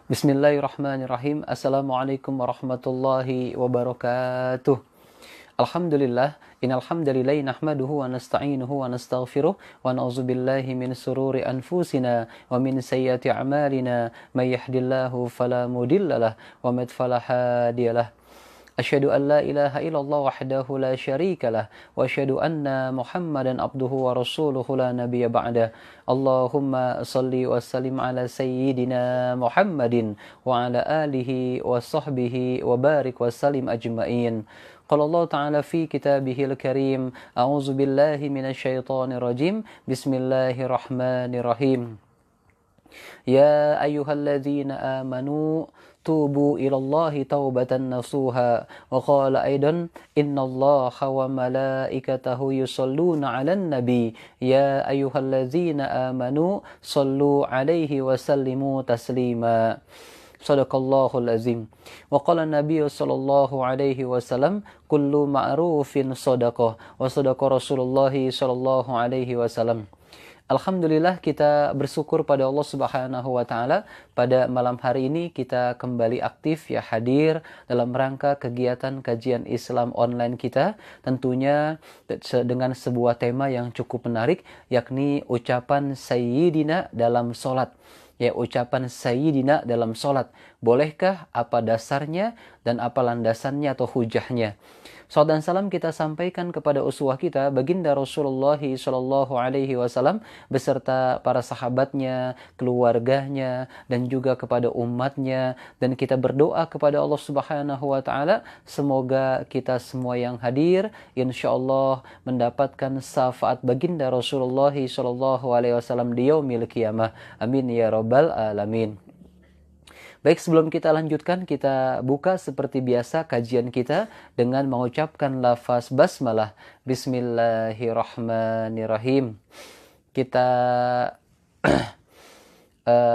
Bismillahirrahmanirrahim. Assalamualaikum warahmatullahi wabarakatuh. Alhamdulillah, innal hamdalillah nahmaduhu wa nasta'inuhu wa nastaghfiruh wa na'udzubillahi min sururi anfusina wa min sayyiati a'malina may yahdihillahu fala mudhillalah wa may yudlil fala hadiyalah. Asyhadu an la ilaha illallah wahdahu la syarikalah wa asyhadu anna Muhammadan abduhu wa rasuluhu la nabiyya ba'da. Allahumma salli wa sallim ala sayyidina Muhammadin wa ala alihi wa sahbihi wa barik wa sallim ajma'in. Qala Allah Ta'ala fi kitabihil karim, a'udzu billahi minasy syaithanir rajim. Bismillahirrahmanirrahim. Ya ayyuhalladzina amanu tubu ilallahi taubatan nasuha wa qala aidan innallaha wa malaikatahu yusalluna 'alan nabi ya ayyuhalladzina amanu sallu 'alaihi wa sallimu taslima. Shadaqallahul azim. Wa qala Nabi sallallahu alaihi wasallam kullu ma'rufin shadaqah wa sadaqa Rasulullah sallallahu alaihi wasallam. Alhamdulillah, kita bersyukur pada Allah Subhanahu wa taala, pada malam hari ini kita kembali aktif ya hadir dalam rangka kegiatan kajian Islam online kita, tentunya dengan sebuah tema yang cukup menarik, yakni ucapan Sayyidina dalam sholat. Ya, ucapan Sayyidina dalam sholat. Bolehkah? Apa dasarnya? Dan apa landasannya atau hujahnya? Salat dan salam kita sampaikan kepada uswah kita, baginda Rasulullah Shallallahu Alaihi Wasallam beserta para sahabatnya, keluarganya, dan juga kepada umatnya. Dan kita berdoa kepada Allah Subhanahu Wa Taala, semoga kita semua yang hadir, insya Allah mendapatkan syafaat baginda Rasulullah Shallallahu Alaihi Wasallam di yaumil qiyamah. Amin ya rabbal alamin. Baik, sebelum kita lanjutkan, kita buka seperti biasa kajian kita dengan mengucapkan lafaz basmalah. Bismillahirrahmanirrahim. Kita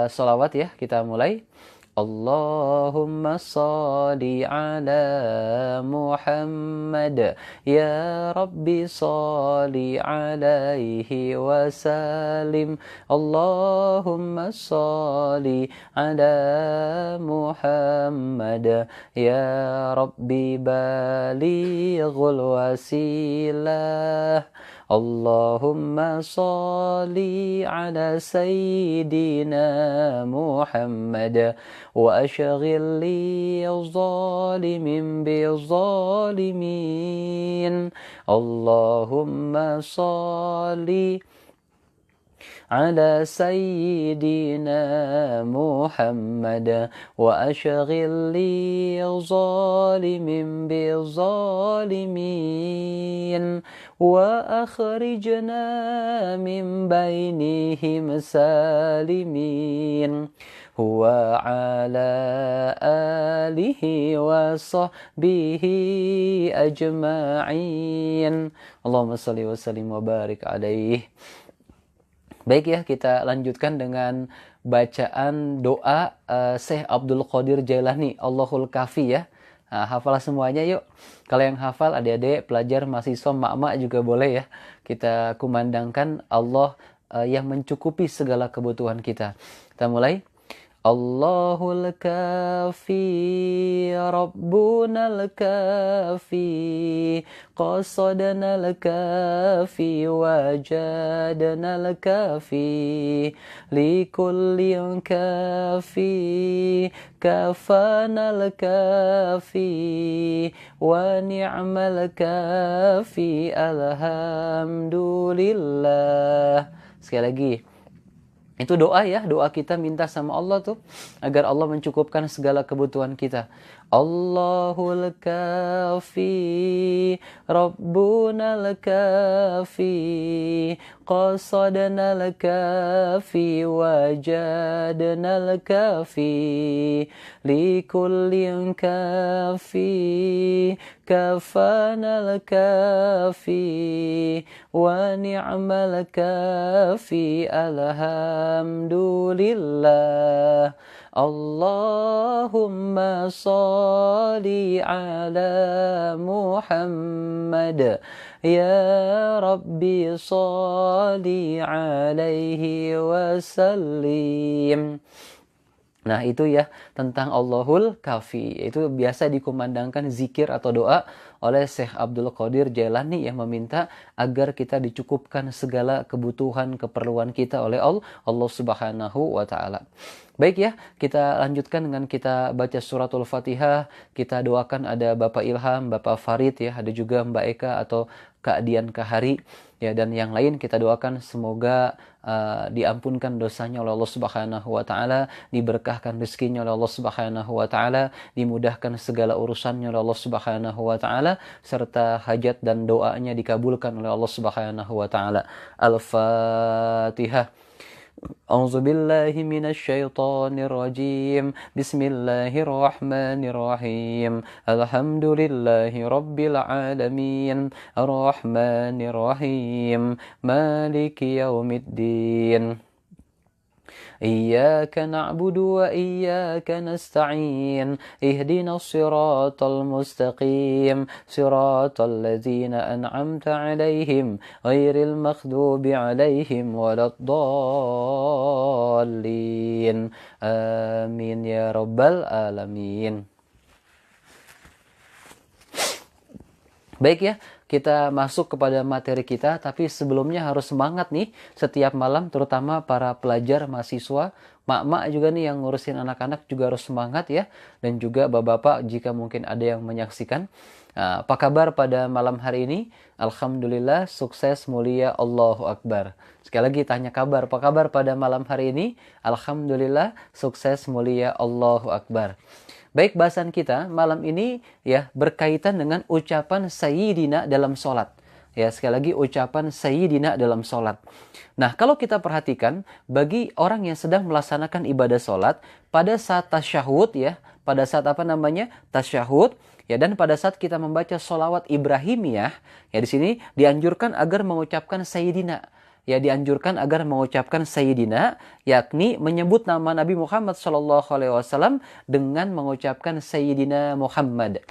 sholawat ya, kita mulai. Allahumma salli ala Muhammad ya Rabbi salli alaihi wa sallim. Allahumma salli ala Muhammad ya Rabbi balighul wasilah. Allahumma salli ala sayyidina Muhammad wa ashghil li zalimin bi zalimin. Allahumma salli على سيدنا محمد وأشغل لي ظالم بالظالمين وأخرجنا من بينهم سالمين وعلى آله وصحبه أجمعين اللهم صل وسلم وبارك عليه. Baik ya, kita lanjutkan dengan bacaan doa Syekh Abdul Qadir Jailani, Allahul Kafi ya. Nah, hafal semuanya yuk. Kalau yang hafal adik-adik, pelajar, mahasiswa, mak-mak juga boleh ya. Kita kumandangkan Allah yang mencukupi segala kebutuhan kita. Kita mulai. Allahul Kafi, Rabbunal Kafi, Qasadanal Kafi, Wajadanal Kafi, Likullin Kafi, Kafanal Kafi, Wa ni'mal Kafi, Alhamdulillah. Sekali lagi. Itu doa ya, doa kita minta sama Allah tuh agar Allah mencukupkan segala kebutuhan kita. Allahul Kafi, Rabbunal Kafi, Qasadanal Kafi, Wajadanal Kafi, Likullin Kafi, Kafanal Kafi, Wa ni'mal Kafi, Alhamdulillah. Allahumma salli ala Muhammad ya Rabbi salli alaihi wa sallim. Nah, itu ya tentang Allahul Kafi. Itu biasa dikumandangkan zikir atau doa oleh Syekh Abdul Qadir Jailani yang meminta agar kita dicukupkan segala kebutuhan, keperluan kita oleh Allah Subhanahu wa taala. Baik ya, kita lanjutkan dengan kita baca suratul Fatihah. Kita doakan ada Bapak Ilham, Bapak Farid ya, ada juga Mbak Eka atau Kak Dian Kahari ya, dan yang lain kita doakan semoga diampunkan dosanya oleh Allah Subhanahu wa taala, diberkahkan rezekinya oleh Allah Subhanahu wa taala, dimudahkan segala urusannya oleh Allah Subhanahu wa taala, serta hajat dan doanya dikabulkan oleh Allah Subhanahu wa taala. Al-Fatihah. A'udzu billahi minasy syaithanir rajim. Bismillahirrahmanirrahim. Alhamdulillahi rabbil alamin. Arrahmanir rahim. Maliki yaumiddin. إياك نعبد وإياك نستعين اهدنا الصراط المستقيم صراط الذين أنعمت عليهم غير المغضوب عليهم ولا الضالين آمين يا رب العالمين. Baik ya, kita masuk kepada materi kita, tapi sebelumnya harus semangat nih setiap malam, terutama para pelajar, mahasiswa, mak-mak juga nih yang ngurusin anak-anak juga harus semangat ya, dan juga bapak-bapak jika mungkin ada yang menyaksikan. Nah, apa kabar pada malam hari ini? Alhamdulillah, sukses, mulia, Allahu Akbar. Sekali lagi tanya kabar, apa kabar pada malam hari ini? Alhamdulillah, sukses, mulia, Allahu Akbar. Baik, bahasan kita malam ini ya berkaitan dengan ucapan Sayyidina dalam sholat. Ya, sekali lagi ucapan Sayyidina dalam sholat. Nah, kalau kita perhatikan, bagi orang yang sedang melaksanakan ibadah sholat, pada saat tasyahud ya, pada saat tasyahud, ya, dan pada saat kita membaca sholawat Ibrahimiyah, ya di sini dianjurkan agar mengucapkan Sayyidina. Ya, dianjurkan agar mengucapkan Sayyidina, yakni menyebut nama Nabi Muhammad SAW dengan mengucapkan Sayyidina Muhammad.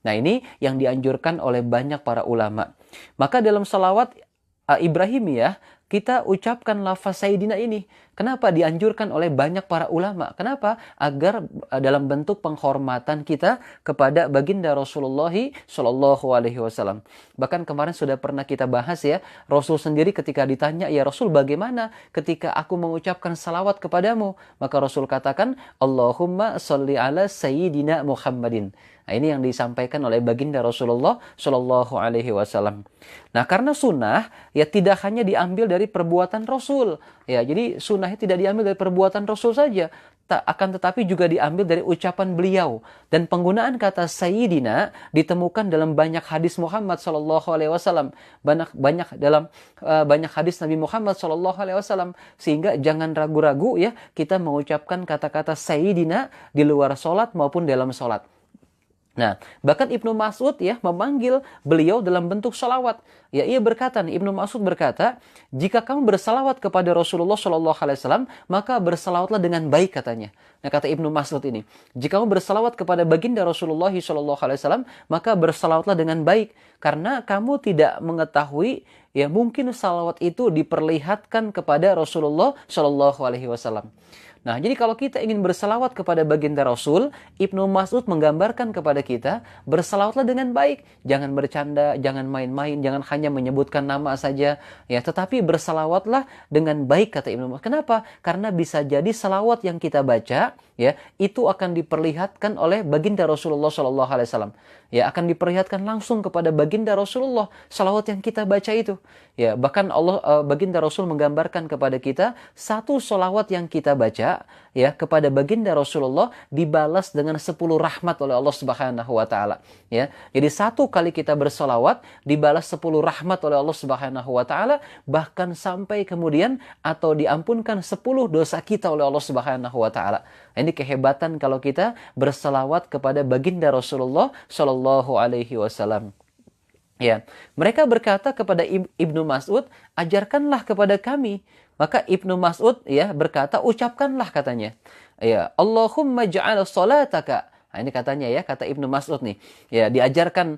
Nah, ini yang dianjurkan oleh banyak para ulama. Maka dalam salawat Ibrahimiyah, kita ucapkan lafaz Sayyidina ini. Kenapa dianjurkan oleh banyak para ulama? Kenapa? Agar dalam bentuk penghormatan kita kepada baginda Rasulullah SAW. Bahkan kemarin sudah pernah kita bahas ya, Rasul sendiri ketika ditanya, ya Rasul bagaimana ketika aku mengucapkan salawat kepadamu? Maka Rasul katakan, Allahumma sholli ala Sayyidina Muhammadin. Nah, ini yang disampaikan oleh baginda Rasulullah SAW. Nah, karena sunnah ya tidak hanya diambil dari perbuatan Rasul. Ya, jadi sunnahnya tidak diambil dari perbuatan Rasul saja, akan tetapi juga diambil dari ucapan beliau. Dan penggunaan kata Sayyidina ditemukan dalam banyak hadis Muhammad SAW. Banyak hadis Nabi Muhammad SAW. Sehingga jangan ragu-ragu ya kita mengucapkan kata-kata Sayyidina di luar sholat maupun dalam sholat. Nah, bahkan Ibnu Mas'ud ya memanggil beliau dalam bentuk salawat. Ya, ia berkata, Ibnu Mas'ud berkata, jika kamu bersalawat kepada Rasulullah SAW, maka bersalawatlah dengan baik katanya. Nah, kata Ibnu Mas'ud ini, jika kamu bersalawat kepada baginda Rasulullah SAW, maka bersalawatlah dengan baik, karena kamu tidak mengetahui ya mungkin salawat itu diperlihatkan kepada Rasulullah SAW. Nah, jadi kalau kita ingin bersalawat kepada baginda Rasul, Ibnu Mas'ud menggambarkan kepada kita, bersalawatlah dengan baik. Jangan bercanda, jangan main-main, jangan hanya menyebutkan nama saja. Ya, tetapi bersalawatlah dengan baik, kata Ibnu Mas'ud. Kenapa? Karena bisa jadi salawat yang kita baca, ya, itu akan diperlihatkan oleh baginda Rasulullah SAW. Ya, akan diperlihatkan langsung kepada baginda Rasulullah, salawat yang kita baca itu. Ya, bahkan baginda Rasul menggambarkan kepada kita, satu salawat yang kita baca ya kepada baginda Rasulullah dibalas dengan 10 rahmat oleh Allah Subhanahu wa taala ya. Jadi satu kali kita bersolawat dibalas 10 rahmat oleh Allah Subhanahu wa taala, bahkan sampai kemudian atau diampunkan 10 dosa kita oleh Allah Subhanahu wa taala. Ini kehebatan kalau kita berselawat kepada baginda Rasulullah sallallahu alaihi wasallam. Ya, mereka berkata kepada Ibnu Mas'ud, ajarkanlah kepada kami. Maka Ibnu Mas'ud ya berkata, ucapkanlah katanya. Ya, Allahumma ja'al salataka. Nah, ini katanya ya, kata Ibnu Mas'ud nih. Ya, diajarkan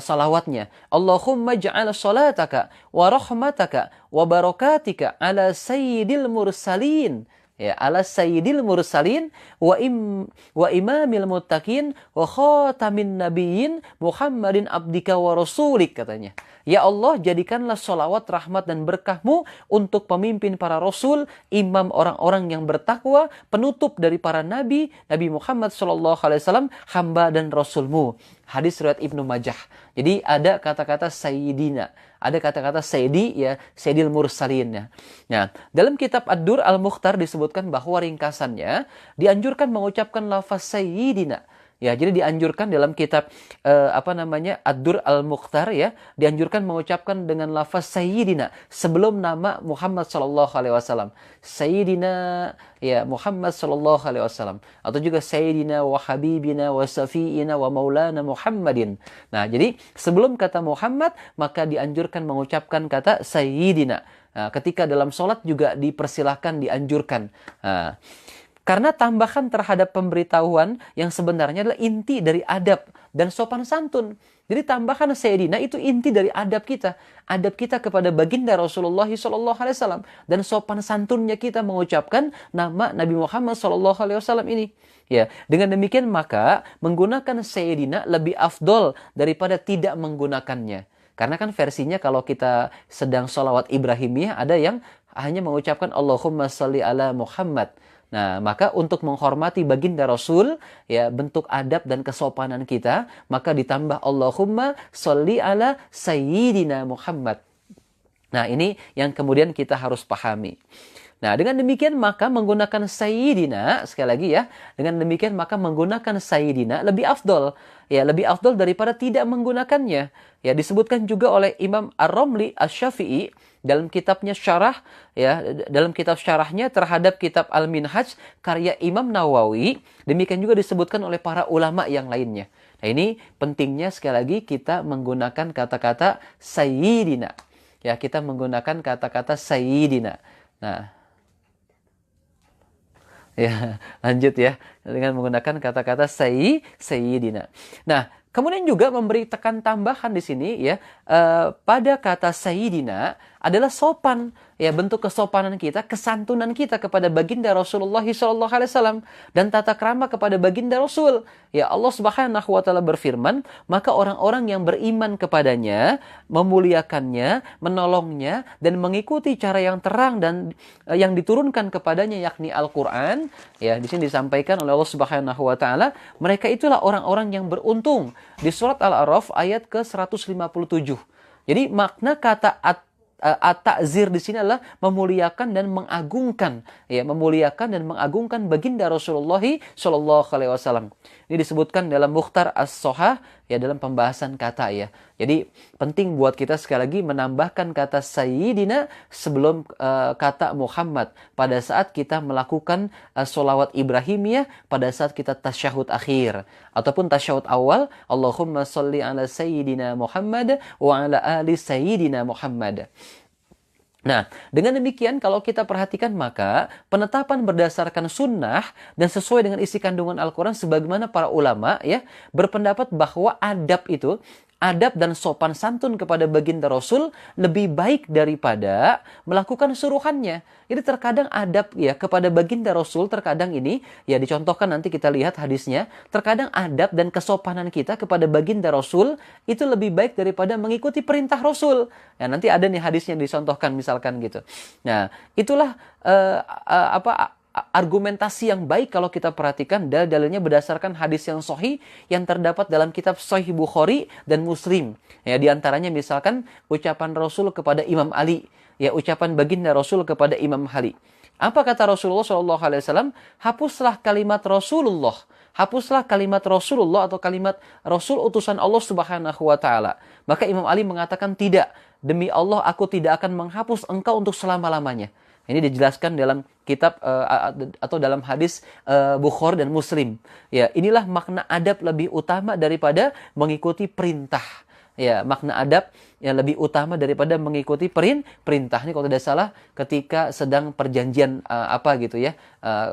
salawatnya. Allahumma ja'al salataka wa rahmataka wa barakatika ala sayyidil mursalin. Ya, ala sayyidil mursalin wa imamil muttaqin wa khatamin nabiyyin Muhammadin abdika wa rasulik, katanya. Ya Allah, jadikanlah sholawat, rahmat, dan berkahmu untuk pemimpin para rasul, imam orang-orang yang bertakwa, penutup dari para nabi, Nabi Muhammad SAW, hamba dan rasulmu. Hadis riwayat Ibnu Majah. Jadi ada kata-kata sayyidina, ada kata-kata sayyidi, ya, sayyidil mursalin, ya. Nah, dalam kitab Ad-Dur Al-Mukhtar disebutkan bahwa ringkasannya dianjurkan mengucapkan lafaz sayyidina. Ya, jadi dianjurkan dalam kitab Ad-Dur Al-Mukhtar, ya, dianjurkan mengucapkan dengan lafaz sayyidina sebelum nama Muhammad sallallahu alaihi wasallam. Sayyidina, ya, Muhammad sallallahu alaihi wasallam, atau juga sayyidina wa habibina wa safiina wa maulana Muhammadin. Nah, jadi sebelum kata Muhammad maka dianjurkan mengucapkan kata sayyidina. Nah, ketika dalam sholat juga dipersilahkan, dianjurkan. Nah, karena tambahan terhadap pemberitahuan yang sebenarnya adalah inti dari adab dan sopan santun. Jadi tambahan sayyidina itu inti dari adab kita. Adab kita kepada baginda Rasulullah SAW. Dan sopan santunnya kita mengucapkan nama Nabi Muhammad SAW ini. Ya, dengan demikian maka menggunakan sayyidina lebih afdol daripada tidak menggunakannya. Karena kan versinya kalau kita sedang sholawat Ibrahimiyah ada yang hanya mengucapkan Allahumma sholli ala Muhammad. Nah, maka untuk menghormati baginda Rasul, ya, bentuk adab dan kesopanan kita, maka ditambah Allahumma sholli ala sayyidina Muhammad. Nah, ini yang kemudian kita harus pahami. Nah, dengan demikian maka menggunakan sayyidina, sekali lagi ya, dengan demikian maka menggunakan sayyidina lebih afdol. Ya, lebih afdol daripada tidak menggunakannya. Ya, disebutkan juga oleh Imam Ar-Ramli Asy-Syafi'i dalam kitabnya syarah, ya, dalam kitab syarahnya terhadap kitab Al-Minhaj karya Imam Nawawi, demikian juga disebutkan oleh para ulama yang lainnya. Nah, ini pentingnya sekali lagi kita menggunakan kata-kata sayyidina. Ya, kita menggunakan kata-kata sayyidina. Nah, ya, lanjut ya, dengan menggunakan kata-kata sayyidina. Nah, kemudian juga memberi tekan tambahan di sini, ya, pada kata sayyidina adalah sopan, ya, bentuk kesopanan kita, kesantunan kita kepada baginda Rasulullah SAW dan tata krama kepada baginda Rasul. Ya, Allah Subhanahu wa taala berfirman, maka orang-orang yang beriman kepadanya, memuliakannya, menolongnya dan mengikuti cara yang terang dan yang diturunkan kepadanya, yakni Al-Qur'an, ya, di sini disampaikan oleh Allah Subhanahu wa taala, mereka itulah orang-orang yang beruntung. Di surat Al-A'raf ayat ke-157. Jadi makna kata at-ta'zir di sini adalah memuliakan dan mengagungkan, ya, memuliakan dan mengagungkan baginda Rasulullah sallallahu alaihi wasallam. Ini disebutkan dalam Mukhtar As-Sohah, ya, dalam pembahasan kata, ya. Jadi penting buat kita sekali lagi menambahkan kata sayyidina sebelum kata Muhammad pada saat kita melakukan sholawat Ibrahimiyah, pada saat kita tasyahud akhir ataupun tasyahud awal, Allahumma sholli ala sayyidina Muhammad wa ala ali sayyidina Muhammad. Nah, dengan demikian kalau kita perhatikan maka penetapan berdasarkan sunnah dan sesuai dengan isi kandungan Al-Quran sebagaimana para ulama, ya, berpendapat bahwa adab dan sopan santun kepada baginda Rasul lebih baik daripada melakukan suruhannya. Jadi terkadang adab, ya, kepada baginda Rasul terkadang ini, ya, dicontohkan nanti kita lihat hadisnya, terkadang adab dan kesopanan kita kepada baginda Rasul itu lebih baik daripada mengikuti perintah Rasul. Ya, nanti ada nih hadisnya dicontohkan misalkan gitu. Nah, itulah argumentasi yang baik kalau kita perhatikan dalilnya berdasarkan hadis yang sahih yang terdapat dalam kitab Sahih Bukhari dan Muslim. Ya, di antaranya misalkan ucapan Rasul kepada Imam Ali, ya, ucapan baginda Rasul kepada Imam Ali. Apa kata Rasulullah SAW? Hapuslah kalimat Rasulullah. Hapuslah kalimat Rasulullah atau kalimat Rasul utusan Allah Subhanahu wa taala. Maka Imam Ali mengatakan, tidak, demi Allah aku tidak akan menghapus engkau untuk selama-lamanya. Ini dijelaskan dalam kitab atau dalam hadis Bukhari dan Muslim. Ya, inilah makna adab lebih utama daripada mengikuti perintah. Ya, makna adab yang lebih utama daripada mengikuti perintah. Ini kalau tidak salah ketika sedang perjanjian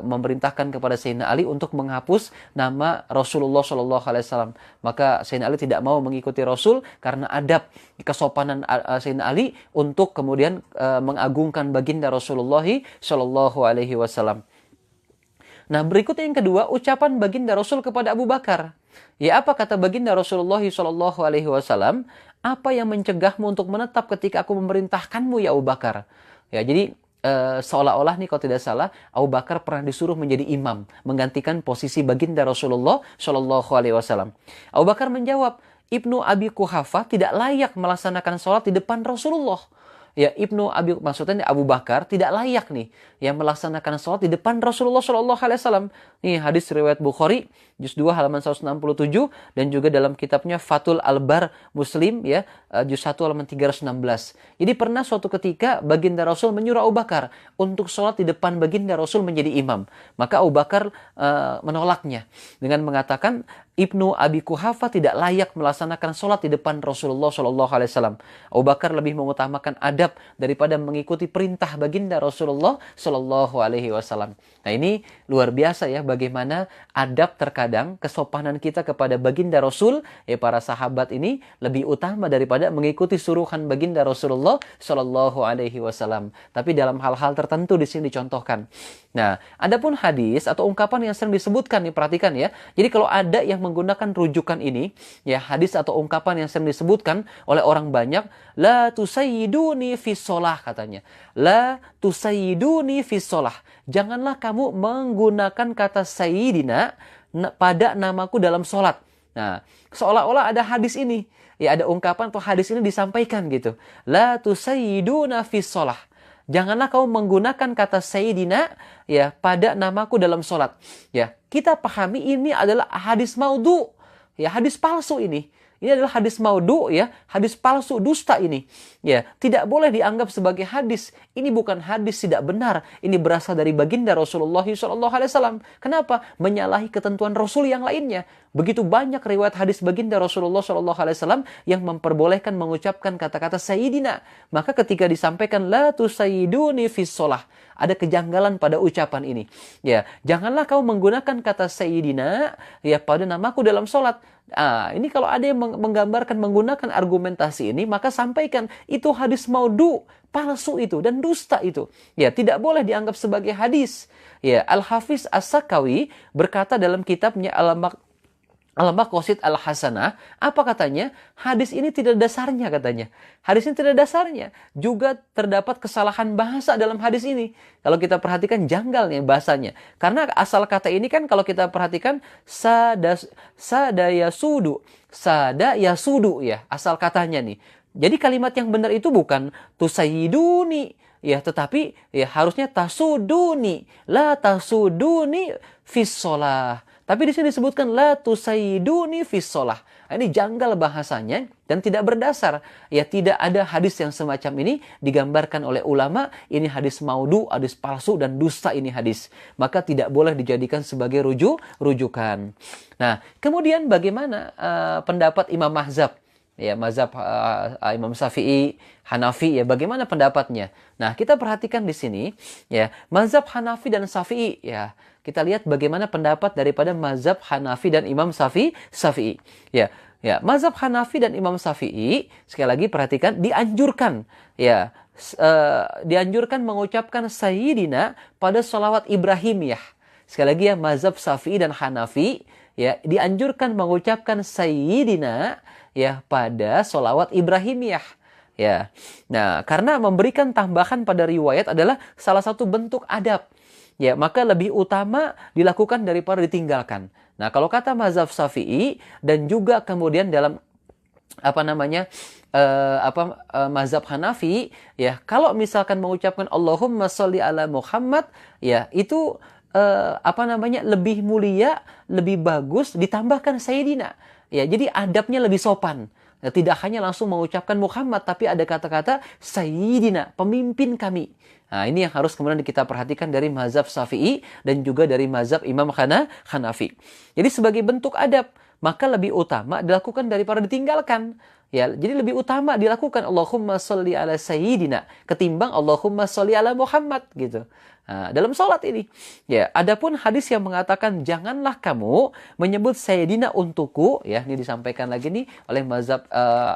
memerintahkan kepada Sayyidina Ali untuk menghapus nama Rasulullah SAW. Maka Sayyidina Ali tidak mau mengikuti Rasul karena adab kesopanan Sayyidina Ali untuk kemudian mengagungkan baginda Rasulullah SAW. Nah, berikutnya yang kedua, ucapan baginda Rasul kepada Abu Bakar. Ya, apa kata baginda Rasulullah SAW? Apa yang mencegahmu untuk menetap ketika aku memerintahkanmu ya Abu Bakar? Ya, jadi seolah-olah nih kalau tidak salah, Abu Bakar pernah disuruh menjadi imam, menggantikan posisi baginda Rasulullah SAW. Abu Bakar menjawab, Ibnu Abi Quhafah tidak layak melaksanakan sholat di depan Rasulullah. Ya, maksudnya Abu Bakar tidak layak nih yang melaksanakan sholat di depan Rasulullah SAW. Nih hadis riwayat Bukhari juz 2 halaman 167 dan juga dalam kitabnya Fathul Albar Muslim ya juz 1 halaman 316. Jadi pernah suatu ketika baginda Rasul menyuruh Abu Bakar untuk sholat di depan baginda Rasul menjadi imam. Maka Abu Bakar menolaknya dengan mengatakan Ibnu Abi Quhafah tidak layak melaksanakan sholat di depan Rasulullah SAW. Abu Bakar lebih mengutamakan adab daripada mengikuti perintah baginda Rasulullah SAW. Nah, ini luar biasa ya bagaimana adab terkadang kesopanan kita kepada baginda Rasul ya para sahabat ini lebih utama daripada mengikuti suruhan baginda Rasulullah SAW. Tapi dalam hal-hal tertentu di sini dicontohkan. Nah, adapun hadis atau ungkapan yang sering disebutkan nih perhatikan ya. Jadi kalau ada yang menggunakan rujukan ini, ya hadis atau ungkapan yang sering disebutkan oleh orang banyak, la tusayyiduni fis shalah katanya. La tusayyiduni fis shalah. Janganlah kamu menggunakan kata sayyidina pada namaku dalam sholat. Nah, seolah-olah ada hadis ini. Ya ada ungkapan atau hadis ini disampaikan gitu. La tusayyiduna fis shalah. Janganlah kamu menggunakan kata Sayyidina ya pada namaku dalam sholat. Ya, kita pahami ini adalah hadis maudhu. Ya, hadis palsu ini. Ini adalah hadis maudhu ya, hadis palsu, dusta ini. Ya, tidak boleh dianggap sebagai hadis. Ini bukan hadis tidak benar. Ini berasal dari baginda Rasulullah SAW. Kenapa? Menyalahi ketentuan Rasul yang lainnya. Begitu banyak riwayat hadis baginda Rasulullah SAW yang memperbolehkan mengucapkan kata-kata Sayyidina. Maka ketika disampaikan la tusayyiduni fis shalah, ada kejanggalan pada ucapan ini. Ya, janganlah kau menggunakan kata Sayyidina ya pada namaku dalam sholat. Ini kalau ada yang menggambarkan menggunakan argumentasi ini, maka sampaikan itu hadis maudhu, palsu itu dan dusta itu. Ya, tidak boleh dianggap sebagai hadis. Ya, Al-Hafiz As-Sakawi berkata dalam kitabnya Al-Maqasid Al-Hasanah, apa katanya? Hadis ini tidak dasarnya katanya. Hadis ini tidak dasarnya. Juga terdapat kesalahan bahasa dalam hadis ini. Kalau kita perhatikan janggal nih bahasanya. Karena asal kata ini kan kalau kita perhatikan sadayasudu. Sadayasudu ya, asal katanya nih. Jadi kalimat yang benar itu bukan tusayyiduni ya, tetapi ya harusnya tasuduni. La tasuduni fis shalah. Tapi di sini disebutkan la tusayyiduni fis shalah. Ini janggal bahasanya dan tidak berdasar. Ya, tidak ada hadis yang semacam ini digambarkan oleh ulama. Ini hadis maudhu, hadis palsu dan dusta ini hadis. Maka tidak boleh dijadikan sebagai rujukan. Nah, kemudian bagaimana pendapat Imam Mazhab? Ya, mazhab Imam Syafi'i, Hanafi ya, bagaimana pendapatnya? Nah, kita perhatikan di sini ya, mazhab Hanafi dan Syafi'i ya. Kita lihat bagaimana pendapat daripada mazhab Hanafi dan Imam Syafi'i. Ya, mazhab Hanafi dan Imam Syafi'i sekali lagi perhatikan dianjurkan ya, dianjurkan mengucapkan Sayyidina pada sholawat Ibrahimiyah. Sekali lagi ya, mazhab Syafi'i dan Hanafi ya dianjurkan mengucapkan Sayyidina ya pada sholawat Ibrahimiyah. Ya, nah karena memberikan tambahan pada riwayat adalah salah satu bentuk adab. Ya, maka lebih utama dilakukan daripada ditinggalkan. Nah, kalau kata mazhab Syafi'i dan juga kemudian dalam mazhab Hanafi, ya, kalau misalkan mengucapkan Allahumma sholli ala Muhammad, ya, itu lebih mulia, lebih bagus ditambahkan Sayyidina. Ya, jadi adabnya lebih sopan. Ya, tidak hanya langsung mengucapkan Muhammad, tapi ada kata-kata Sayyidina, pemimpin kami. Nah, ini yang harus kemudian kita perhatikan dari mazhab Syafi'i dan juga dari mazhab Imam Hanafi. Jadi sebagai bentuk adab, maka lebih utama dilakukan daripada ditinggalkan. Ya, jadi lebih utama dilakukan Allahumma sholli ala sayyidina ketimbang Allahumma sholli ala Muhammad gitu. Nah, dalam sholat ini, ya, adapun hadis yang mengatakan janganlah kamu menyebut sayyidina untukku, ya, ini disampaikan lagi nih oleh mazhab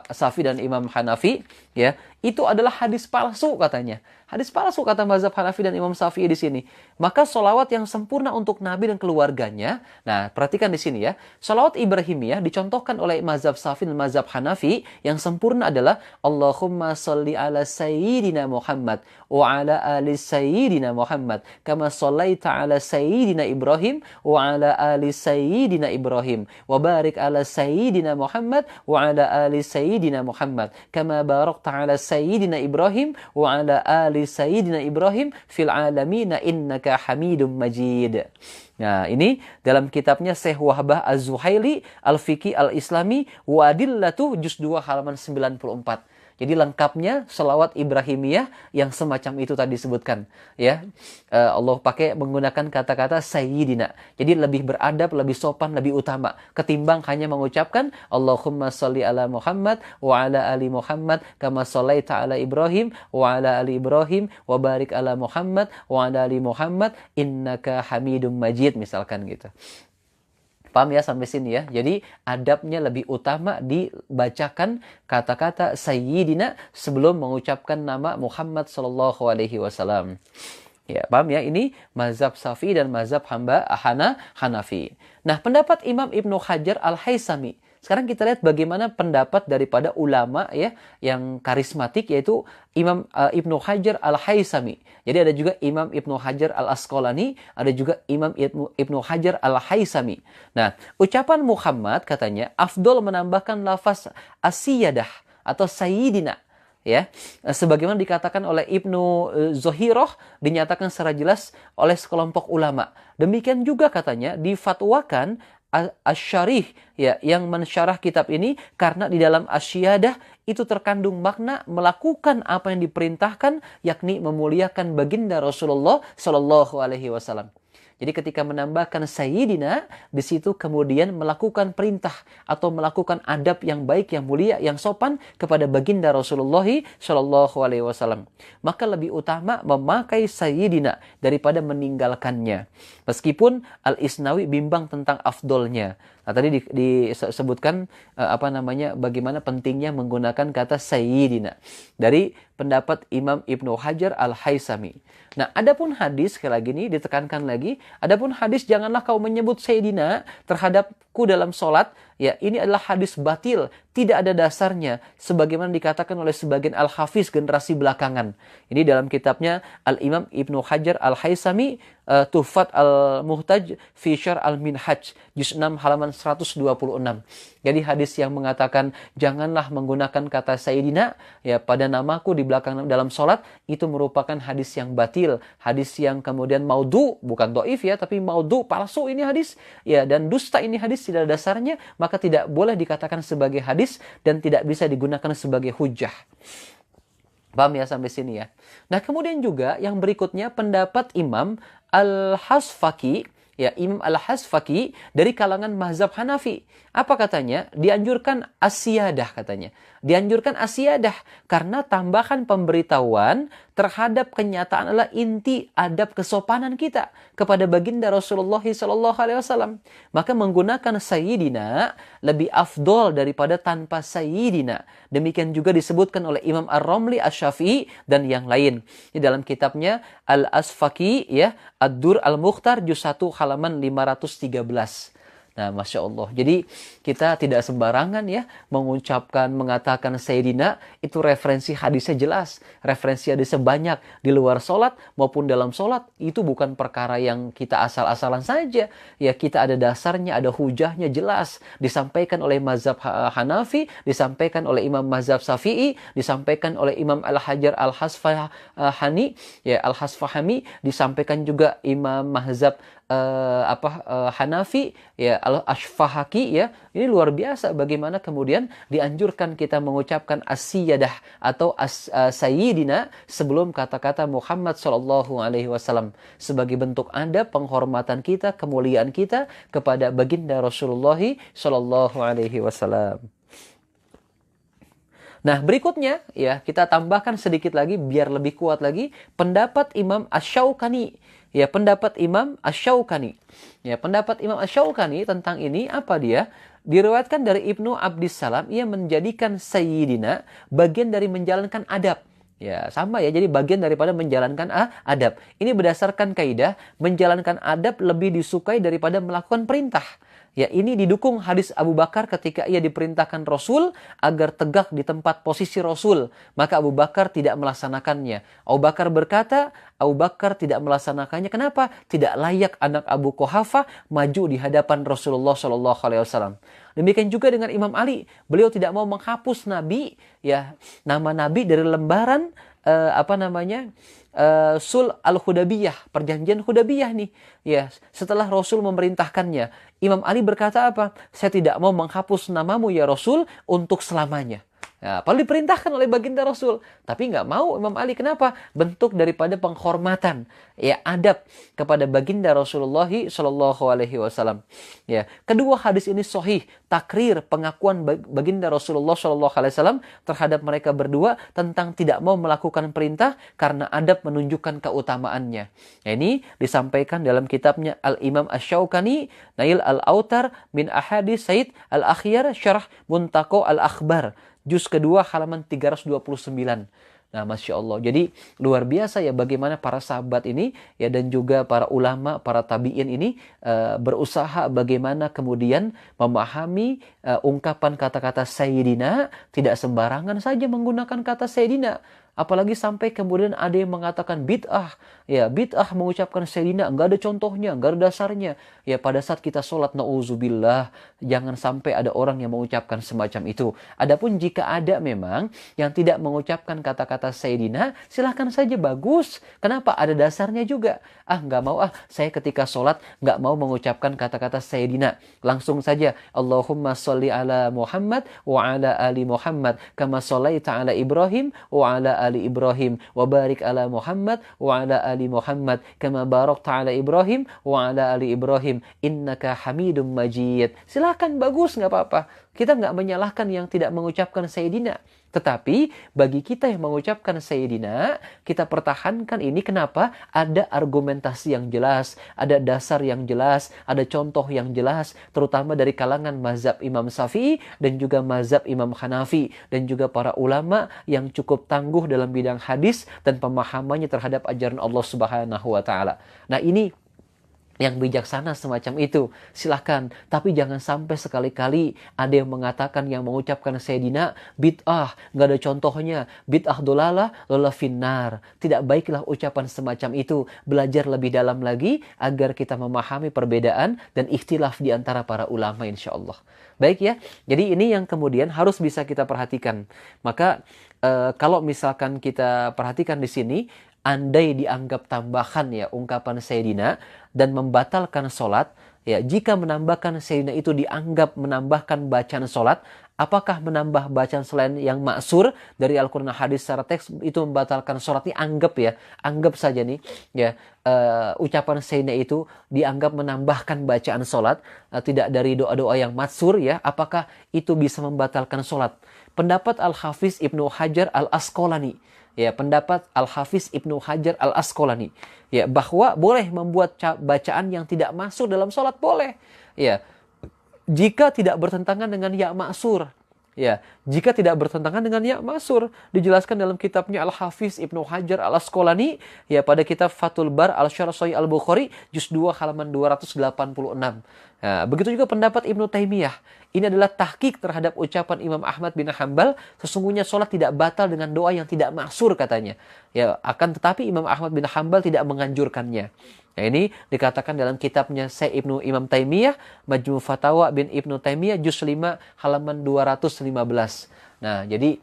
Syafi'i dan Imam Hanafi, ya, itu adalah hadis palsu katanya. Hadis palsu kata mazhab Hanafi dan Imam Syafi'i di sini. Maka sholawat yang sempurna untuk Nabi dan keluarganya. Nah, perhatikan di sini ya. Sholawat Ibrahimiyah dicontohkan oleh mazhab Syafi'i dan mazhab Hanafi yang sempurna adalah Allahumma sholli ala sayyidina Muhammad wa ala ali sayyidina Muhammad kama shallaita ala sayyidina Ibrahim wa ala ali sayyidina Ibrahim wa barik ala sayyidina Muhammad wa ala ali sayyidina Muhammad kama barakta ala sayyidina Ibrahim wa ala ali sayyidina Ibrahim fil alamina innaka hamidum majid. Nah, ini dalam kitabnya Syekh Wahbah Az-Zuhaili Al-Fiqi Al-Islami wa Adillatuh juz 2 halaman 94. Jadi lengkapnya selawat Ibrahimiyah yang semacam itu tadi disebutkan, ya. Allah pakai menggunakan kata-kata sayyidina. Jadi lebih beradab, lebih sopan, lebih utama ketimbang hanya mengucapkan Allahumma sholli ala Muhammad wa ala ali Muhammad kama shallaita ala Ibrahim wa ala ali Ibrahim wa barik ala Muhammad wa ala ali Muhammad innaka Hamidum Majid misalkan gitu. Paham ya sampai sini ya? Jadi adabnya lebih utama dibacakan kata-kata sayyidina sebelum mengucapkan nama Muhammad sallallahu alaihi wasallam. Ya, paham ya? Ini mazhab Syafi'i dan mazhab Hanafi. Nah, pendapat Imam Ibnu Hajar Al-Haythami. Sekarang kita lihat bagaimana pendapat daripada ulama ya yang karismatik yaitu Imam Ibnu Hajar Al-Haythami. Jadi ada juga Imam Ibnu Hajar Al-Asqalani, ada juga Imam Ibnu Hajar Al-Haythami. Nah, ucapan Muhammad katanya afdol menambahkan lafaz as-siyadah atau sayyidina. Ya, sebagaimana dikatakan oleh Ibnu Zohiroh, dinyatakan secara jelas oleh sekelompok ulama. Demikian juga katanya difatwakan Asy-Syarih ya yang mensyarah kitab ini karena di dalam asyiyadah itu terkandung makna melakukan apa yang diperintahkan yakni memuliakan baginda Rasulullah sallallahu alaihi wasallam. Jadi ketika menambahkan sayyidina, di situ kemudian melakukan perintah atau melakukan adab yang baik, yang mulia, yang sopan kepada baginda Rasulullah Shallallahu Alaihi Wasallam. Maka lebih utama memakai sayyidina daripada meninggalkannya. Meskipun Al-Isnawi bimbang tentang afdolnya. Nah, tadi disebutkan bagaimana pentingnya menggunakan kata sayyidina dari pendapat Imam Ibnu Hajar Al-Haythami. Nah, adapun hadis sekali lagi ini ditekankan lagi, adapun hadis janganlah kau menyebut sayyidina terhadapku dalam solat, ya ini adalah hadis batil, tidak ada dasarnya sebagaimana dikatakan oleh sebagian al-hafiz generasi belakangan. Ini dalam kitabnya Al-Imam Ibnu Hajar Al-Haythami Tuhfat Al-Muhtaj fi Syarh Al-Minhaj juz 6 halaman 126. Jadi hadis yang mengatakan janganlah menggunakan kata sayyidina ya pada namaku di belakang dalam salat itu merupakan hadis yang batil, hadis yang kemudian maudhu, bukan dhaif ya, tapi maudhu, palsu ini hadis. Ya, dan dusta ini hadis tidak ada dasarnya, maka tidak boleh dikatakan sebagai hadis dan tidak bisa digunakan sebagai hujjah. Paham ya sampai sini ya. Nah, kemudian juga yang berikutnya pendapat Imam Al-Hasfaqi, ya Imam Al-Hasfaqi dari kalangan mazhab Hanafi. Apa katanya? Dianjurkan asyiyadah katanya. Dianjurkan asyiyadah karena tambahan pemberitahuan terhadap kenyataan adalah inti adab kesopanan kita kepada baginda Rasulullah SAW. Maka menggunakan sayyidina lebih afdol daripada tanpa sayyidina. Demikian juga disebutkan oleh Imam Ar-Ramli Asy-Syafi'i dan yang lain. Di dalam kitabnya Al-Asfaqi ya, Ad-Dur Al-Mukhtar juz 1 halaman 513. Nah, Masya Allah. Jadi kita tidak sembarangan ya mengatakan sayyidina, itu referensi hadisnya jelas. Referensi hadisnya banyak di luar sholat maupun dalam sholat. Itu bukan perkara yang kita asal-asalan saja. Ya, kita ada dasarnya, ada hujahnya jelas. Disampaikan oleh mazhab Hanafi, disampaikan oleh Imam mazhab Syafi'i, disampaikan oleh Imam Al-Hajar Al-Hasfahani, ya Al-Hasfahami, disampaikan juga Imam mazhab Hanafi ya Al-Ashfahaki ya. Ini luar biasa bagaimana kemudian dianjurkan kita mengucapkan as-siyadah atau sayyidina sebelum kata-kata Muhammad sallallahu alaihi wasallam sebagai bentuk adab penghormatan kita, kemuliaan kita kepada baginda Rasulullah sallallahu alaihi wasallam. Nah, berikutnya ya kita tambahkan sedikit lagi biar lebih kuat lagi pendapat Imam Asy-Syaukani. Ya, pendapat Imam Asy-Syaukani. Ya, pendapat Imam Asy-Syaukani tentang ini apa dia? Diriwayatkan dari Ibnu Abdissalam, ia menjadikan sayyidina bagian dari menjalankan adab. Ya, sama ya. Jadi bagian daripada menjalankan adab. Ini berdasarkan kaidah menjalankan adab lebih disukai daripada melakukan perintah. Ya, ini didukung hadis Abu Bakar ketika ia diperintahkan Rasul agar tegak di tempat posisi Rasul. Maka Abu Bakar tidak melaksanakannya. Abu Bakar berkata, Abu Bakar tidak melaksanakannya. Kenapa? Tidak layak anak Abu Quhafah maju di hadapan Rasulullah SAW. Demikian juga dengan Imam Ali. Beliau tidak mau menghapus Nabi, ya, nama Nabi dari lembaran Sul Al-Hudaybiyah, perjanjian Hudaybiyah nih. Ya, setelah Rasul memerintahkannya, Imam Ali berkata apa? Saya tidak mau menghapus namamu ya Rasul untuk selamanya. Ya, padahal diperintahkan oleh baginda Rasul, tapi nggak mau Imam Ali. Kenapa? Bentuk daripada penghormatan, ya, adab kepada baginda Rasulullah Shallallahu Alaihi Wasallam. Ya, kedua hadis ini sahih, takrir pengakuan baginda Rasulullah Shallallahu Alaihi Wasallam terhadap mereka berdua tentang tidak mau melakukan perintah karena adab menunjukkan keutamaannya. Ya, ini disampaikan dalam kitabnya Al Imam Asy-Syaukani, Nail Al-Autar min Ahadits Said Al-Akhyar Syarah Muntaqo Al-Akhbar, juz kedua halaman 329. Nah, Masya Allah. Jadi luar biasa ya bagaimana para sahabat ini ya dan juga para ulama, para tabi'in ini berusaha bagaimana kemudian memahami ungkapan kata-kata Sayyidina, tidak sembarangan saja menggunakan kata Sayyidina. Apalagi sampai kemudian ada yang mengatakan bid'ah. Ya, bid'ah mengucapkan Sayyidina, enggak ada contohnya, enggak ada dasarnya. Ya, pada saat kita sholat, na'udzubillah, jangan sampai ada orang yang mengucapkan semacam itu. Adapun jika ada memang yang tidak mengucapkan kata-kata Sayyidina, silahkan saja, bagus. Kenapa? Ada dasarnya juga. Enggak mau, saya ketika sholat enggak mau mengucapkan kata-kata Sayyidina. Langsung saja, Allahumma sholli ala Muhammad wa ala ali Muhammad, kama shollaita ala Ibrahim wa ala ali Ibrahim, wa barik ala Muhammad wa ala ali Muhammad, kama barakta ala Ibrahim wa ala ali Ibrahim, innaka Hamidum Majid. Silahkan, bagus, nggak apa-apa. Kita nggak menyalahkan yang tidak mengucapkan Sayyidina. Tetapi bagi kita yang mengucapkan Sayyidina, kita pertahankan ini. Kenapa? Ada argumentasi yang jelas, ada dasar yang jelas, ada contoh yang jelas, terutama dari kalangan mazhab Imam Syafi'i dan juga mazhab Imam Hanafi dan juga para ulama yang cukup tangguh dalam bidang hadis dan pemahamannya terhadap ajaran Allah Subhanahu wa taala. Nah, ini yang bijaksana semacam itu, silahkan. Tapi jangan sampai sekali-kali ada yang mengatakan yang mengucapkan Sayyidina bid'ah, nggak ada contohnya, bid'ah dolalah, lola finnar. Tidak baiklah ucapan semacam itu. Belajar lebih dalam lagi agar kita memahami perbedaan dan ikhtilaf di antara para ulama, insya Allah. Baik ya, jadi ini yang kemudian harus bisa kita perhatikan. Maka kalau misalkan kita perhatikan di sini, andai dianggap tambahan ya ungkapan Sayyidina dan membatalkan sholat, ya, jika menambahkan Sayyidina itu dianggap menambahkan bacaan sholat, apakah menambah bacaan selain yang maksur dari Al-Quran hadis secara teks itu membatalkan sholat? Ini anggap saja nih ya, ucapan Sayyidina itu dianggap menambahkan bacaan sholat, tidak dari doa-doa yang maksur ya, apakah itu bisa membatalkan sholat? Pendapat Al-Hafiz Ibnu Hajar Al-Asqalani, ya, pendapat Al-Hafiz Ibnu Hajar Al-Asqalani, ya, bahwa boleh membuat bacaan yang tidak masuk dalam sholat, boleh, ya, jika tidak bertentangan dengan ya maksur. Ya, jika tidak bertentangan dengan ya maksur, dijelaskan dalam kitabnya Al-Hafiz Ibnu Hajar Al-Asqalani, ya, pada kitab Fathul Bar Al-Syarh Sahih Al-Bukhari juz 2 halaman 286. Nah, begitu juga pendapat Ibnu Taimiyah. Ini adalah tahqiq terhadap ucapan Imam Ahmad bin Hanbal, sesungguhnya sholat tidak batal dengan doa yang tidak maksur katanya. Ya, akan tetapi Imam Ahmad bin Hanbal tidak menganjurkannya. Nah, ini dikatakan dalam kitabnya Ibnu Imam Taimiyah, Majmu' Fatawa bin Ibnu Taimiyah juz 5 halaman 215. Nah, jadi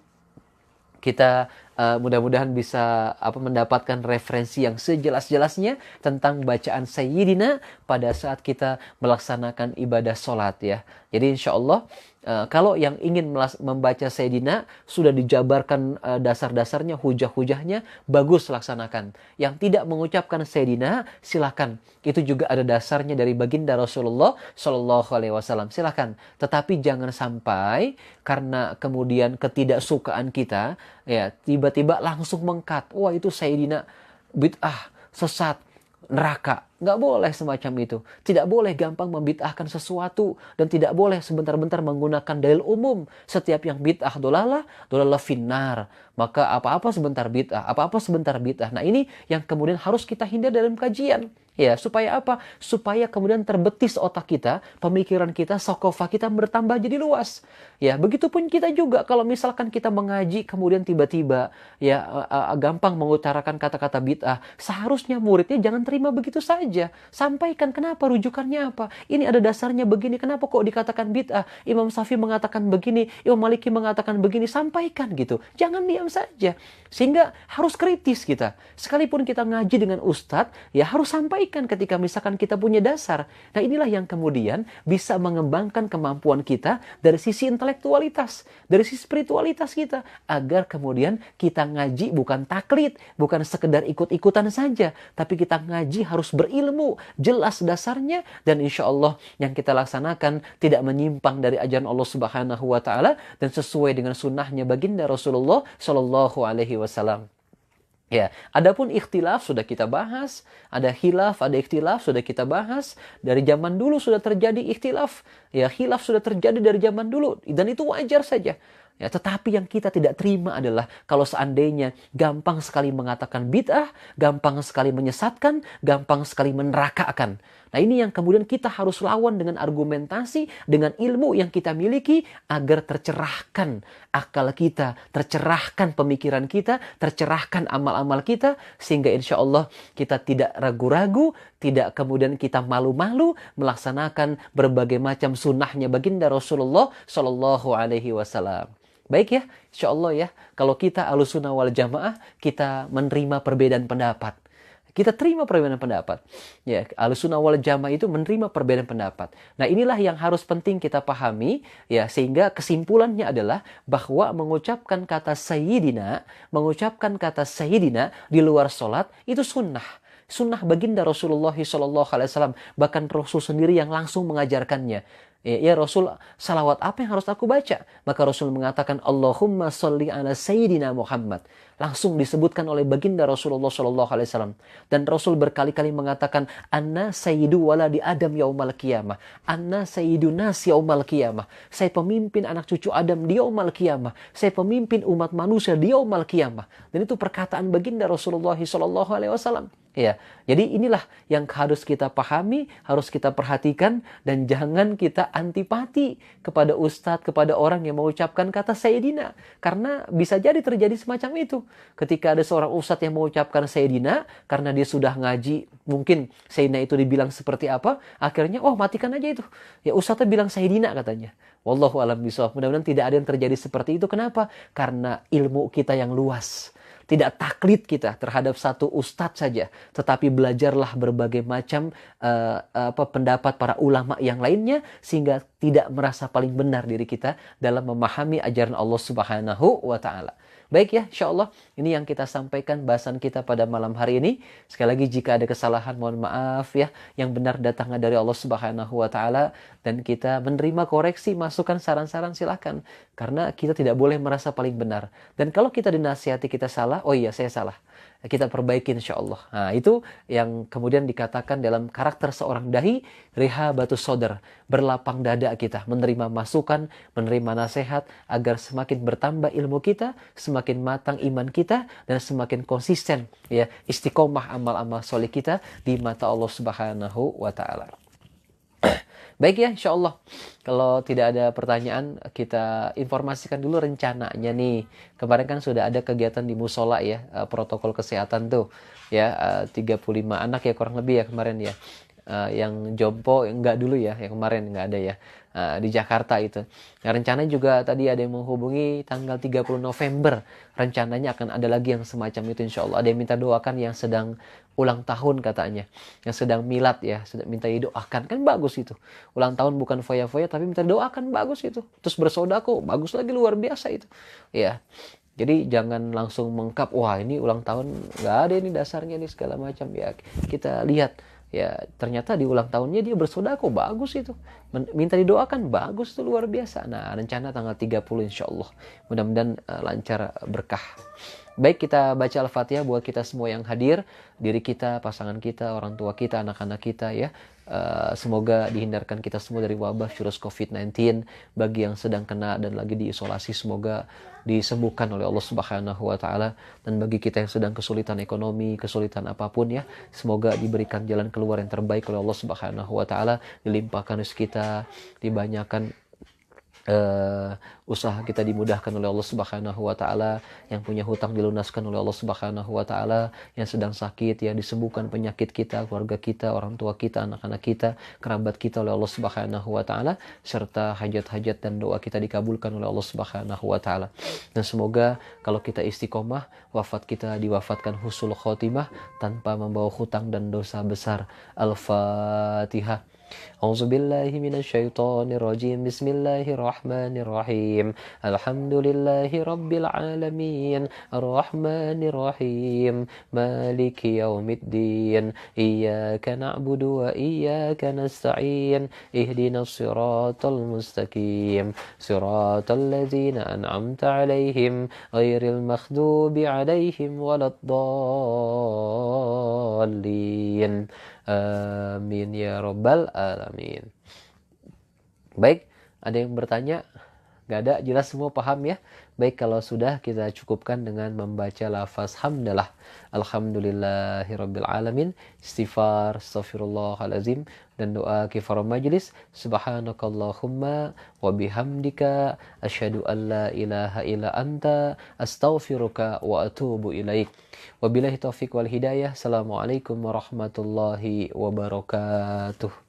kita mudah-mudahan bisa mendapatkan referensi yang sejelas-jelasnya tentang bacaan Sayyidina pada saat kita melaksanakan ibadah sholat ya. Jadi insya Allah kalau yang ingin membaca Sayyidina sudah dijabarkan dasar-dasarnya, hujah-hujahnya, bagus laksanakan. Yang tidak mengucapkan Sayyidina, silakan. Itu juga ada dasarnya dari baginda Rasulullah Shallallahu Alaihi Wasallam. Silakan. Tetapi jangan sampai karena kemudian ketidaksukaan kita, ya tiba-tiba langsung mengkat. Wah itu Sayyidina bid'ah, sesat, neraka. Nggak boleh semacam itu. Tidak boleh gampang membid'ahkan sesuatu. Dan tidak boleh sebentar-bentar menggunakan dalil umum. Setiap yang bid'ah dolalah finnar. Maka apa-apa sebentar bid'ah. Apa-apa sebentar bid'ah. Nah ini yang kemudian harus kita hindari dalam kajian. Ya, supaya apa? Supaya kemudian terbetis otak kita, pemikiran kita, sokofah kita bertambah jadi luas. Ya, begitupun kita juga kalau misalkan kita mengaji kemudian tiba-tiba ya gampang mengutarakan kata-kata bid'ah, seharusnya muridnya jangan terima begitu saja. Sampaikan kenapa, rujukannya apa? Ini ada dasarnya begini, kenapa kok dikatakan bid'ah? Imam Syafi'i mengatakan begini, Imam Maliki mengatakan begini, sampaikan gitu. Jangan diam saja. Sehingga harus kritis kita. Sekalipun kita ngaji dengan ustadz, ya harus sampaikan ketika misalkan kita punya dasar. Nah inilah yang kemudian bisa mengembangkan kemampuan kita dari sisi intelektualitas, dari sisi spiritualitas kita. Agar kemudian kita ngaji bukan taklid, bukan sekedar ikut-ikutan saja. Tapi kita ngaji harus berilmu, jelas dasarnya. Dan insya Allah yang kita laksanakan tidak menyimpang dari ajaran Allah Subhanahu wa Ta'ala. Dan sesuai dengan sunnahnya baginda Rasulullah Shallallahu Alaihi Wasallam. Ya, adapun ikhtilaf sudah kita bahas, ada khilaf, ada ikhtilaf sudah kita bahas. Dari zaman dulu sudah terjadi ikhtilaf, ya khilaf sudah terjadi dari zaman dulu dan itu wajar saja. Ya, tetapi yang kita tidak terima adalah kalau seandainya gampang sekali mengatakan bid'ah, gampang sekali menyesatkan, gampang sekali menerakakan. Nah ini yang kemudian kita harus lawan dengan argumentasi, dengan ilmu yang kita miliki agar tercerahkan akal kita, tercerahkan pemikiran kita, tercerahkan amal-amal kita. Sehingga insya Allah kita tidak ragu-ragu, tidak kemudian kita malu-malu melaksanakan berbagai macam sunnahnya baginda Rasulullah Shallallahu Alaihi Wasallam. Baik ya, insya Allah ya, kalau kita Ahlussunnah wal Jamaah, kita menerima perbedaan pendapat. Kita terima perbedaan pendapat. Ya, Ahlussunnah wal Jamaah itu menerima perbedaan pendapat. Nah, inilah yang harus penting kita pahami ya, sehingga kesimpulannya adalah bahwa mengucapkan kata Sayyidina di luar sholat itu sunnah. Sunnah baginda Rasulullah SAW. Bahkan Rasul sendiri yang langsung mengajarkannya. Ya Rasul, salawat apa yang harus aku baca? Maka Rasul mengatakan, Allahumma sholli ala Sayyidina Muhammad. Langsung disebutkan oleh baginda Rasulullah SAW. Dan Rasul berkali-kali mengatakan, Anna sayyidu waladi Adam yaumal qiyamah. Anna sayyidu nasi yaumal qiyamah. Saya pemimpin anak cucu Adam di yaumal qiyamah. Saya pemimpin umat manusia di yaumal qiyamah. Dan itu perkataan baginda Rasulullah SAW. Ya, jadi inilah yang harus kita pahami, harus kita perhatikan, dan jangan kita antipati kepada ustadz, kepada orang yang mengucapkan kata Sayyidina. Karena bisa jadi terjadi semacam itu. Ketika ada seorang ustadz yang mengucapkan Sayyidina, karena dia sudah ngaji, mungkin Sayyidina itu dibilang seperti apa, akhirnya, oh matikan aja itu. Ya ustadznya bilang Sayyidina katanya. Wallahu a'lam bishawab. Mudah-mudahan tidak ada yang terjadi seperti itu. Kenapa? Karena ilmu kita yang luas. Tidak taklid kita terhadap satu ustadz saja, tetapi belajarlah berbagai macam pendapat para ulama yang lainnya sehingga tidak merasa paling benar diri kita dalam memahami ajaran Allah Subhanahu wa Ta'ala. Baik ya, insya Allah ini yang kita sampaikan bahasan kita pada malam hari ini. Sekali lagi jika ada kesalahan mohon maaf ya. Yang benar datangnya dari Allah Subhanahu wa Ta'ala dan kita menerima koreksi, masukan, saran-saran silakan. Karena kita tidak boleh merasa paling benar. Dan kalau kita dinasihati kita salah, oh iya saya salah. Kita perbaiki insya Allah. Nah itu yang kemudian dikatakan dalam karakter seorang dahi, rihabatus sodar, berlapang dada kita, menerima masukan, menerima nasihat, agar semakin bertambah ilmu kita, semakin matang iman kita, dan semakin konsisten ya istiqomah amal-amal soleh kita di mata Allah Subhanahu wa Ta'ala. Baik ya, insya Allah. Kalau tidak ada pertanyaan, kita informasikan dulu rencananya nih. Kemarin kan sudah ada kegiatan di musola ya, protokol kesehatan tuh. Ya, 35 anak ya kurang lebih ya kemarin ya. yang jompo enggak dulu ya, yang kemarin enggak ada ya, di Jakarta itu. Nah, rencananya juga tadi ada yang menghubungi tanggal 30 November. Rencananya akan ada lagi yang semacam itu insya Allah. Ada yang minta doakan yang sedang ulang tahun katanya. Yang sedang milad ya, sedang minta didoakan. Kan bagus itu. Ulang tahun bukan foya-foya tapi minta doakan, bagus itu. Terus bersodako, bagus lagi, luar biasa itu. Ya. Jadi jangan langsung mengkap, wah ini ulang tahun nggak ada ini dasarnya nih segala macam ya. Kita lihat ya ternyata di ulang tahunnya dia bersodako, bagus itu. Minta didoakan, bagus tuh, luar biasa. Nah, rencana tanggal 30 insya Allah. Mudah-mudahan lancar, berkah. Baik, kita baca Al-Fatihah buat kita semua yang hadir, diri kita, pasangan kita, orang tua kita, anak-anak kita ya. Semoga dihindarkan kita semua dari wabah virus COVID-19. Bagi yang sedang kena dan lagi diisolasi, semoga disembuhkan oleh Allah Subhanahu wa taala. Dan bagi kita yang sedang kesulitan ekonomi, kesulitan apapun ya, semoga diberikan jalan keluar yang terbaik oleh Allah Subhanahu wa taala, dilimpahkan rezeki kita, dibanyakan usaha kita dimudahkan oleh Allah Subhanahu wa taala, yang punya hutang dilunaskan oleh Allah Subhanahu wa taala, yang sedang sakit ya disembuhkan penyakit kita, keluarga kita, orang tua kita, anak-anak kita, kerabat kita oleh Allah Subhanahu wa taala, serta hajat-hajat dan doa kita dikabulkan oleh Allah Subhanahu wa taala. Dan semoga kalau kita istiqomah, wafat kita diwafatkan husnul khotimah tanpa membawa hutang dan dosa besar. Al-Fatihah. أعوذ بالله من الشيطان الرجيم بسم الله الرحمن الرحيم الحمد لله رب العالمين الرحمن الرحيم مالك يوم الدين إياك نعبد وإياك نستعين اهدنا الصراط المستقيم صراط الذين أنعمت عليهم غير المغضوب عليهم ولا الضالين Amin ya Rabbal Alamin. Baik, ada yang bertanya? Gak ada, jelas semua paham ya? Baik, kalau sudah kita cukupkan dengan membaca lafaz hamdalah. Alhamdulillahirabbil alamin, istighfar, astaghfirullahalazim, dan doa kifarah majlis. Subhanakallahumma wa bihamdika asyhadu an la ilaha illa anta astaghfiruka wa atubu ilaik. Wabillahi taufiq wal hidayah. Assalamualaikum warahmatullahi wabarakatuh.